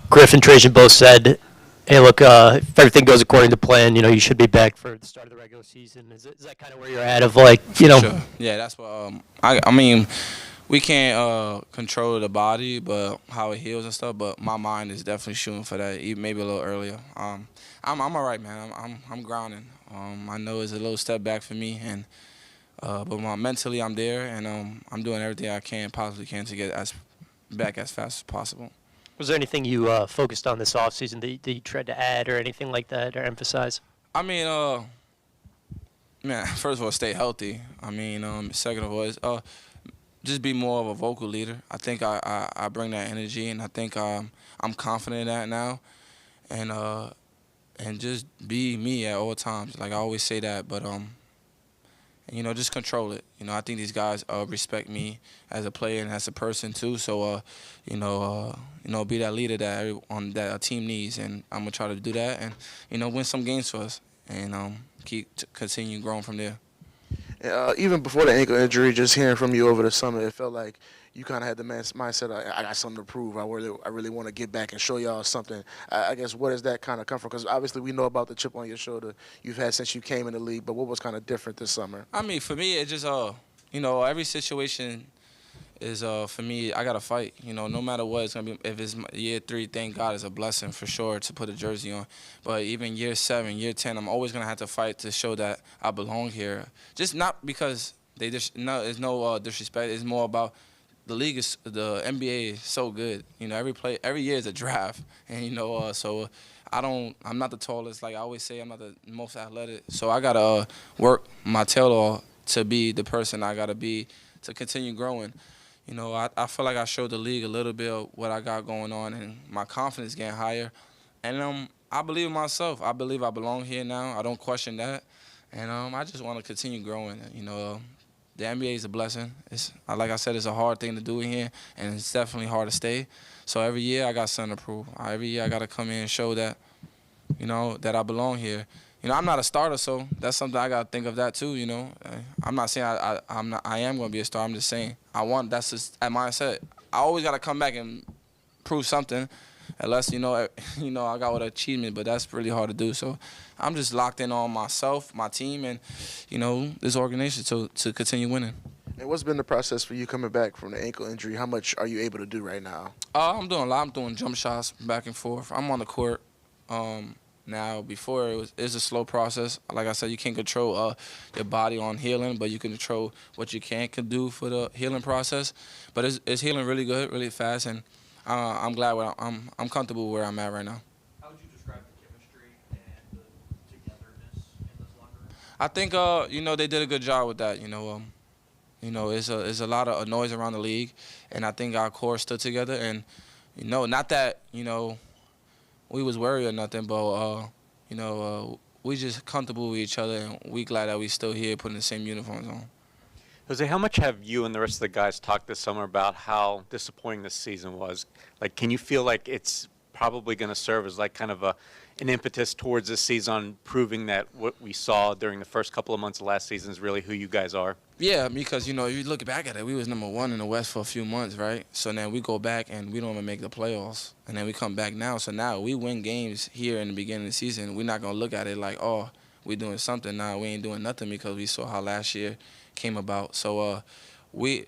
Griff and Trajan both said, "Hey, look, if everything goes according to plan, you should be back for the start of the regular season." Is that kind of where you're at? Of like, For sure. Yeah, that's what I mean, we can't control the body, but how it heals and stuff. But my mind is definitely shooting for that, even maybe a little earlier. I'm all right, man. I'm grounding. I know it's a little step back for me, and but mentally I'm there, and I'm doing everything I possibly can to get back as fast as possible. Was there anything you focused on this offseason that you tried to add or anything like that or emphasize? I mean, man, first of all, stay healthy. I mean, second of all, just be more of a vocal leader. I think I bring that energy, and I think I'm confident in that now, and just be me at all times. Like I always say that, but just control it. I think these guys respect me as a player and as a person too. So be that leader that that a team needs, and I'm gonna try to do that, and win some games for us, and continue growing from there. Even before the ankle injury, just hearing from you over the summer, it felt like you kind of had the mindset. I got something to prove. I really want to get back and show y'all something. I guess where does that kind of come from? Because obviously we know about the chip on your shoulder you've had since you came in the league. But what was kind of different this summer? I mean, for me, it just every situation is for me. I gotta fight. No matter what it's gonna be. If it's year 3, thank God, it's a blessing for sure to put a jersey on. But even year 7, year 10, I'm always gonna have to fight to show that I belong here. Just not because it's no disrespect. It's more about the NBA is so good. Every year is a draft, and so I'm not the tallest. Like I always say, I'm not the most athletic. So I gotta work my tail off to be the person I gotta be to continue growing. I feel like I showed the league a little bit of what I got going on, and my confidence getting higher. And I believe in myself. I believe I belong here now. I don't question that, and I just want to continue growing. The NBA is a blessing. It's like I said, it's a hard thing to do in here, and it's definitely hard to stay. So every year I got something to prove. Every year I got to come in and show that, that I belong here. I'm not a starter, so that's something I got to think of that too. I'm not saying I am going to be a star. I'm just saying that's just at mindset. I always got to come back and prove something, unless I got what achievement, but that's really hard to do. So I'm just locked in on myself, my team, and this organization to continue winning. And what's been the process for you coming back from the ankle injury? How much are you able to do right now? I'm doing a lot. I'm doing jump shots back and forth. I'm on the court now. Before it was a slow process. Like I said, you can't control your body on healing, but you can control what you can do for the healing process. But it's healing really good, really fast, and I'm glad I'm comfortable where I'm at right now. How would you describe the chemistry and the togetherness in this locker room? I think they did a good job with that. It's a lot of noise around the league, and I think our core stood together. And not that we was worried or nothing, but we just comfortable with each other, and we glad that we still here putting the same uniforms on. Jose, how much have you and the rest of the guys talked this summer about how disappointing this season was? Like, can you feel like it's probably going to serve as like kind of an impetus towards this season, proving that what we saw during the first couple of months of last season is really who you guys are? Yeah, because, if you look back at it, we was number 1 in the West for a few months, right? So then we go back and we don't even make the playoffs. And then we come back now. So now we win games here in the beginning of the season. We're not going to look at it like, oh, we're doing something now. We ain't doing nothing because we saw how last year came about. So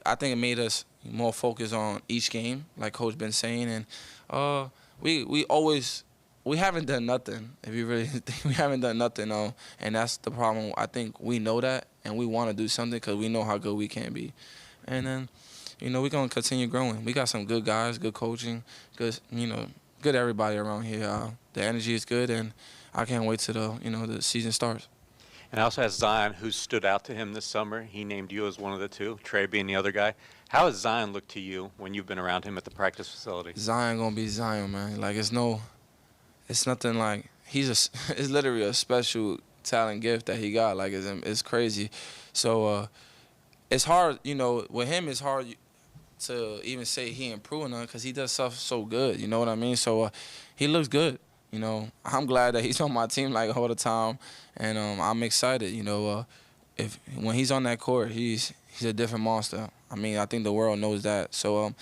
I think it made us more focused on each game, like Coach been saying. And we haven't done nothing. If you really think we haven't done nothing, and that's the problem. I think we know that, and we want to do something because we know how good we can be. And then, we're going to continue growing. We got some good guys, good coaching, good everybody around here. The energy is good, and I can't wait till the season starts. And I also have Zion, who stood out to him this summer. He named you as one of the two, Trey being the other guy. How has Zion looked to you when you've been around him at the practice facility? Zion going to be Zion, man. Like, it's nothing like it's literally a special talent gift that he got. Like, it's crazy. So it's hard, with him it's hard to even say he improving on because he does stuff so good, you know what I mean? So he looks good. I'm glad that he's on my team like all the time, and I'm excited. When he's on that court, he's a different monster. I mean, I think the world knows that. So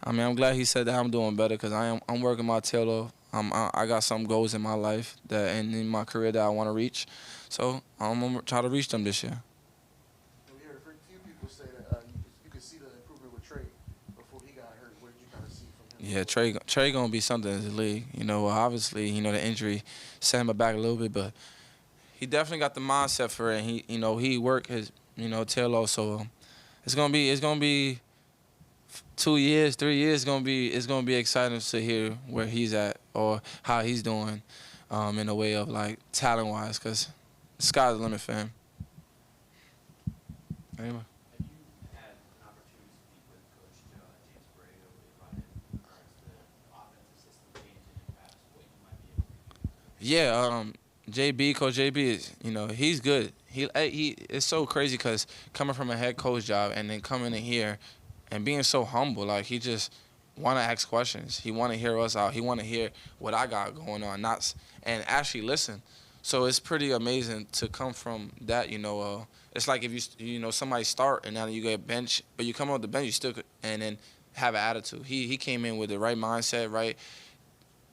I mean, I'm glad he said that I'm doing better because I'm working my tail off. I got some goals in my life that and in my career that I want to reach. So I'm gonna try to reach them this year. We heard a few people say that you could see the improvement with Trey before he got hurt. What did you kind of see from him? Yeah, Trey gonna be something in the league. Obviously, the injury set him back a little bit, but he definitely got the mindset for it. And he worked his tail off. So it's gonna be 2 years, 3 years. It's gonna be exciting to hear where he's at or how he's doing, in a way of like talent wise, because the sky's the limit for him. Anyway. Have you had an opportunity to speak with Coach James Bray over the run in regards to the offensive system changing and perhaps what you might be able to do? Yeah, Coach JB is, he's good. He it's so crazy because coming from a head coach job and then coming in here and being so humble, like he just want to ask questions. He want to hear us out. He want to hear what I got going on, and actually listen. So it's pretty amazing to come from that. It's like if somebody start and now you get bench, but you come off the bench, you still could, and then have an attitude. He came in with the right mindset, right.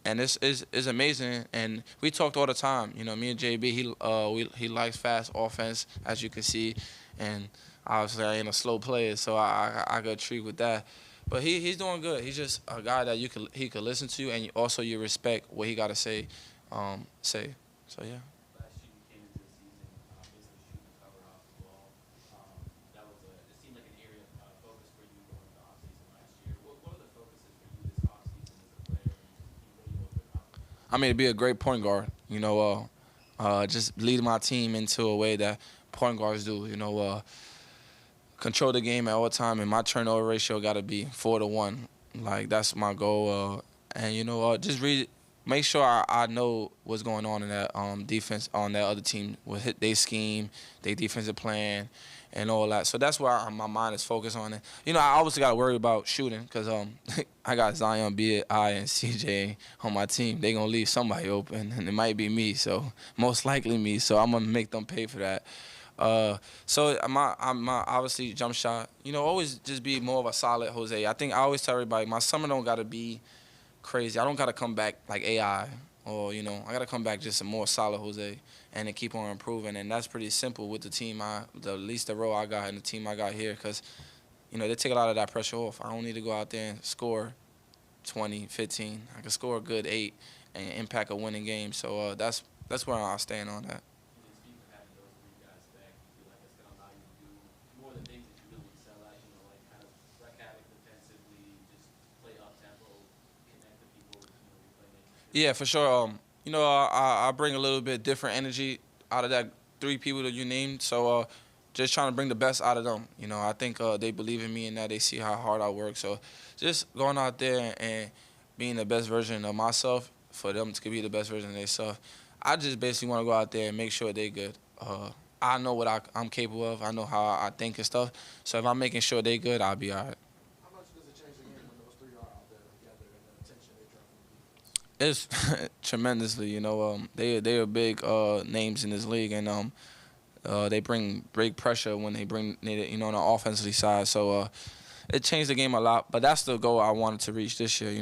And this is amazing, and we talked all the time. Me and JB, he likes fast offense, as you can see, and obviously I ain't a slow player, so I got treat with that. But he's doing good. He's just a guy that he could listen to, and also you respect what he got to say. So yeah. Last year you came into the season basically shooting the cover off the ball. It seemed like an area of focus for you going into the offseason last year. What are the focuses for you this offseason as a player? And you really hope to accomplish? I mean, to be a great point guard, just lead my team into a way that point guards do, control the game at all time, and my turnover ratio got to be 4-1. Like, that's my goal. Just make sure I know what's going on in that defense on that other team, what hit their scheme, their defensive plan, and all that. So that's where my mind is focused on it. I obviously got to worry about shooting because I got Zion, B.I., and CJ on my team. They going to leave somebody open, and it might be me, so most likely me. So I'm going to make them pay for that. So my obviously jump shot, always just be more of a solid Jose. I think I always tell everybody my summer don't got to be crazy. I don't got to come back like AI or, I got to come back just a more solid Jose and then keep on improving. And that's pretty simple with the team, at least the role I got and the team I got here because, they take a lot of that pressure off. I don't need to go out there and score 20, 15. I can score a good 8 and impact a winning game. So that's where I stand on that. Yeah, for sure. I bring a little bit different energy out of that 3 people that you named. So just trying to bring the best out of them. I think they believe in me and that they see how hard I work. So just going out there and being the best version of myself for them to be the best version of themselves. I just basically want to go out there and make sure they're good. I know what I'm capable of. I know how I think and stuff. So if I'm making sure they're good, I'll be all right. How much does it change the game when those 3 are out there together and the attention they draw from the defense? It's tremendously, they're big names in this league, and they bring great pressure when they bring it, on the offensive side. So it changed the game a lot. But that's the goal I wanted to reach this year.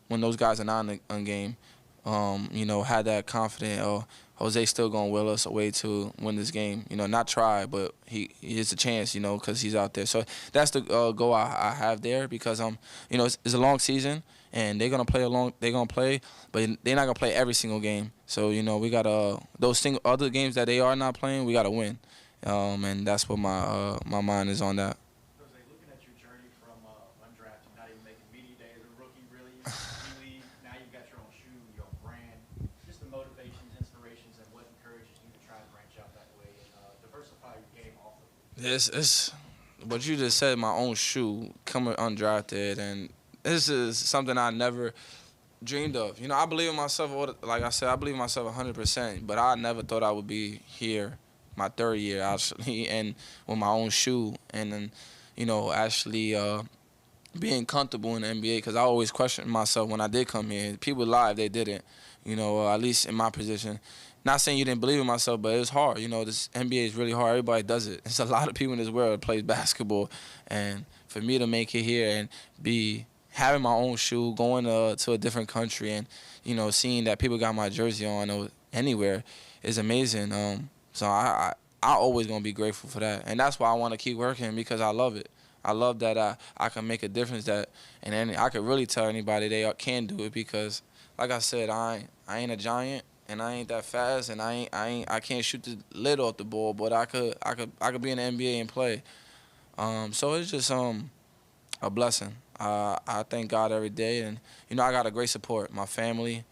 When those guys are not in the game, had that confidence. Jose still gonna will us away to win this game. Not try, but he has a chance. Because he's out there. So that's the goal I have there because it's a long season. And they're gonna play but they're not gonna play every single game. So we got those other games that they are not playing, we gotta win, and that's what my mind is on that. Jose, looking at your journey from undrafted, not even making media day as a rookie, really, you leave, now you've got your own shoe, your own brand. Just the motivations, inspirations, and what encourages you to try to branch out that way and diversify your game off of it. It's what you just said. My own shoe, coming undrafted, and this is something I never dreamed of. I believe in myself. Like I said, I believe in myself 100%. But I never thought I would be here, my 3rd year actually, and with my own shoe, and then, actually being comfortable in the NBA. Because I always questioned myself when I did come here. People lied, they didn't. At least in my position. Not saying you didn't believe in myself, but it was hard. This NBA is really hard. Everybody does it. There's a lot of people in this world that plays basketball, and for me to make it here and having my own shoe, going to a different country, and seeing that people got my jersey on or anywhere is amazing. So I always gonna be grateful for that, and that's why I want to keep working because I love it. I love that I can make a difference and I could really tell anybody they can do it because, like I said, I ain't a giant and I ain't that fast and I can't shoot the lid off the ball, but I could be in the NBA and play. So it's just a blessing. I thank God every day, and I got a great support. My family,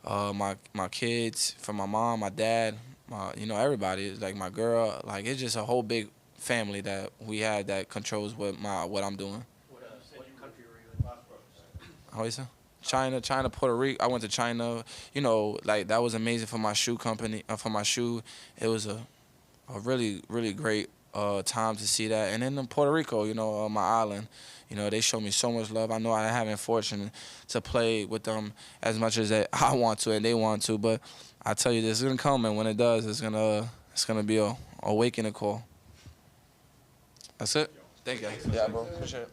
my kids, from my mom, my dad, everybody, like my girl, like it's just a whole big family that we had that controls what I'm doing. What country were you in? How you say? China, Puerto Rico. I went to China. Like that was amazing for my shoe company. For my shoe, it was a really really great time to see that. And then in Puerto Rico, my island, they showed me so much love. I know I haven't fortunate to play with them as much as I want to and they want to, but I tell you, this is gonna come, and when it does, it's gonna be a waking call. That's it. Thank you. Yeah, bro. Appreciate it.